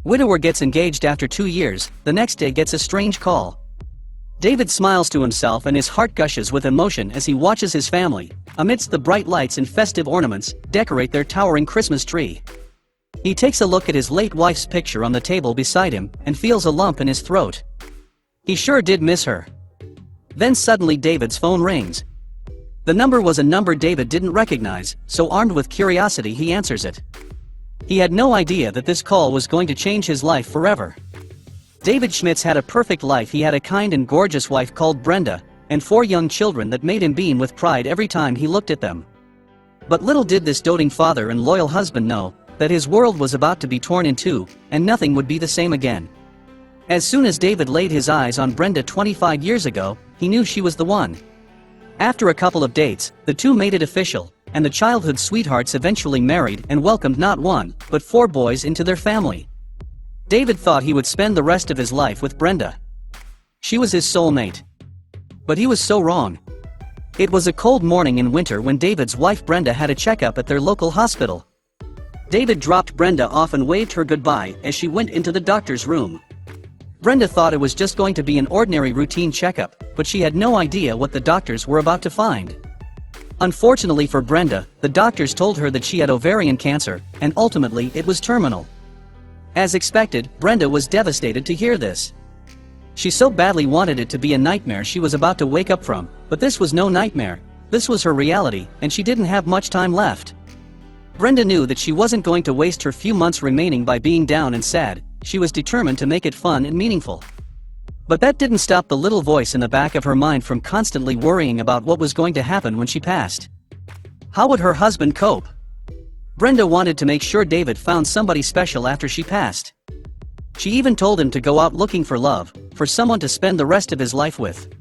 Widower gets engaged after 2 years, the next day gets a strange call. David smiles to himself and his heart gushes with emotion as he watches his family, amidst the bright lights and festive ornaments, decorate their towering Christmas tree. He takes a look at his late wife's picture on the table beside him and feels a lump in his throat. He sure did miss her. Then suddenly David's phone rings. The number was a number David didn't recognize, so armed with curiosity he answers it. He had no idea that this call was going to change his life forever. David Schmitz had a perfect life. He had a kind and gorgeous wife called Brenda, and 4 young children that made him beam with pride every time he looked at them. But little did this doting father and loyal husband know that his world was about to be torn in two, and nothing would be the same again. As soon as David laid his eyes on Brenda 25 years ago, he knew she was the one. After a couple of dates, the two made it official, and the childhood sweethearts eventually married and welcomed not 1, but 4 boys into their family. David thought he would spend the rest of his life with Brenda. She was his soulmate. But he was so wrong. It was a cold morning in winter when David's wife Brenda had a checkup at their local hospital. David dropped Brenda off and waved her goodbye as she went into the doctor's room. Brenda thought it was just going to be an ordinary routine checkup, but she had no idea what the doctors were about to find. Unfortunately for Brenda, the doctors told her that she had ovarian cancer, and ultimately it was terminal. As expected, Brenda was devastated to hear this. She so badly wanted it to be a nightmare she was about to wake up from, but this was no nightmare, this was her reality, and she didn't have much time left. Brenda knew that she wasn't going to waste her few months remaining by being down and sad. She was determined to make it fun and meaningful. But that didn't stop the little voice in the back of her mind from constantly worrying about what was going to happen when she passed. How would her husband cope? Brenda wanted to make sure David found somebody special after she passed. She even told him to go out looking for love, for someone to spend the rest of his life with.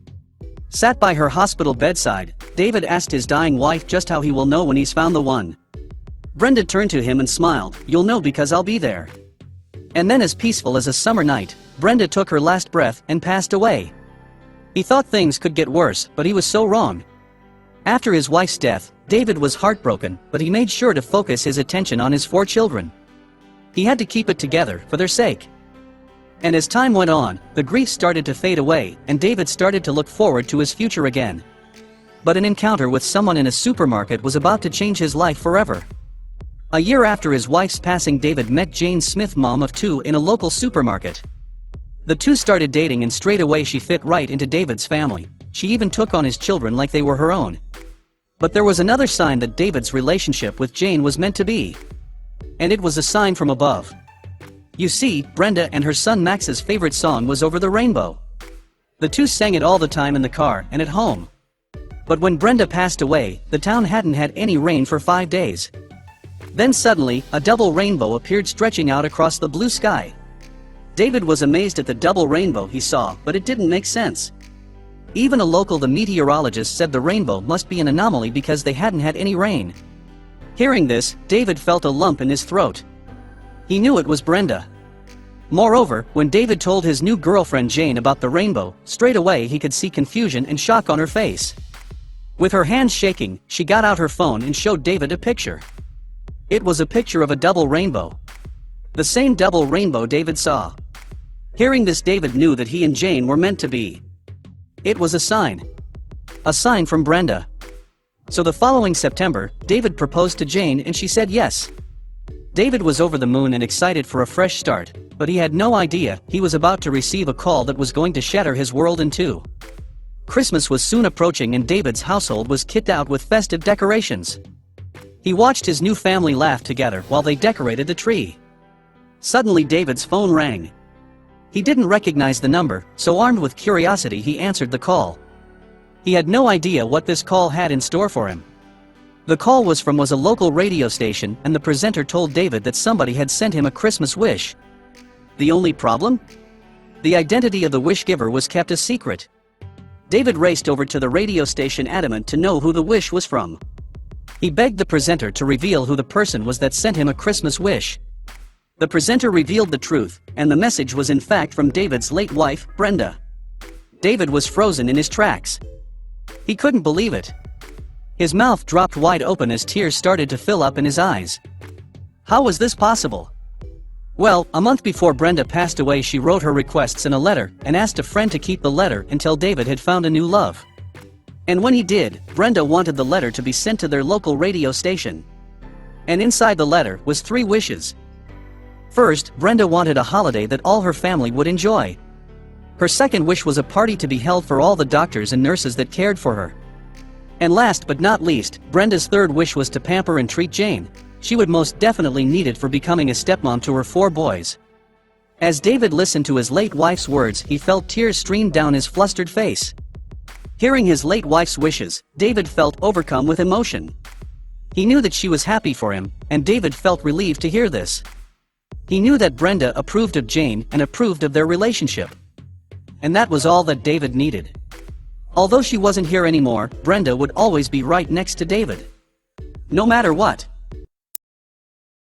Sat by her hospital bedside, David asked his dying wife just how he will know when he's found the one. Brenda turned to him and smiled, "You'll know because I'll be there." And then, as peaceful as a summer night, Brenda took her last breath and passed away. He thought things could get worse, but he was so wrong. After his wife's death, David was heartbroken, but he made sure to focus his attention on his 4 children. He had to keep it together, for their sake. And as time went on, the grief started to fade away, and David started to look forward to his future again. But an encounter with someone in a supermarket was about to change his life forever. A year after his wife's passing, David met Jane Smith, mom of 2, in a local supermarket. The two started dating, and straight away she fit right into David's family. She even took on his children like they were her own. But there was another sign that David's relationship with Jane was meant to be. And it was a sign from above. You see, Brenda and her son Max's favorite song was "Over the Rainbow." The two sang it all the time in the car and at home. But when Brenda passed away, the town hadn't had any rain for 5 days. Then suddenly, a double rainbow appeared stretching out across the blue sky. David was amazed at the double rainbow he saw, but it didn't make sense. Even a local meteorologist said the rainbow must be an anomaly because they hadn't had any rain. Hearing this, David felt a lump in his throat. He knew it was Brenda. Moreover, when David told his new girlfriend Jane about the rainbow, straight away he could see confusion and shock on her face. With her hands shaking, she got out her phone and showed David a picture. It was a picture of a double rainbow. The same double rainbow David saw. Hearing this, David knew that he and Jane were meant to be. It was a sign. A sign from Brenda. So the following September, David proposed to Jane and she said yes. David was over the moon and excited for a fresh start, but he had no idea he was about to receive a call that was going to shatter his world in two. Christmas was soon approaching and David's household was kitted out with festive decorations. He watched his new family laugh together while they decorated the tree. Suddenly David's phone rang. He didn't recognize the number, so armed with curiosity he answered the call. He had no idea what this call had in store for him. The call was a local radio station, and the presenter told David that somebody had sent him a Christmas wish. The only problem? The identity of the wish giver was kept a secret. David raced over to the radio station, adamant to know who the wish was from. He begged the presenter to reveal who the person was that sent him a Christmas wish. The presenter revealed the truth, and the message was in fact from David's late wife, Brenda. David was frozen in his tracks. He couldn't believe it. His mouth dropped wide open as tears started to fill up in his eyes. How was this possible? Well, a month before Brenda passed away, she wrote her requests in a letter and asked a friend to keep the letter until David had found a new love. And when he did, Brenda wanted the letter to be sent to their local radio station. And inside the letter was 3 wishes. First, Brenda wanted a holiday that all her family would enjoy. Her second wish was a party to be held for all the doctors and nurses that cared for her. And last but not least, Brenda's third wish was to pamper and treat Jane. She would most definitely need it for becoming a stepmom to her 4 boys. As David listened to his late wife's words, he felt tears stream down his flustered face. Hearing his late wife's wishes, David felt overcome with emotion. He knew that she was happy for him, and David felt relieved to hear this. He knew that Brenda approved of Jane and approved of their relationship. And that was all that David needed. Although she wasn't here anymore, Brenda would always be right next to David. No matter what.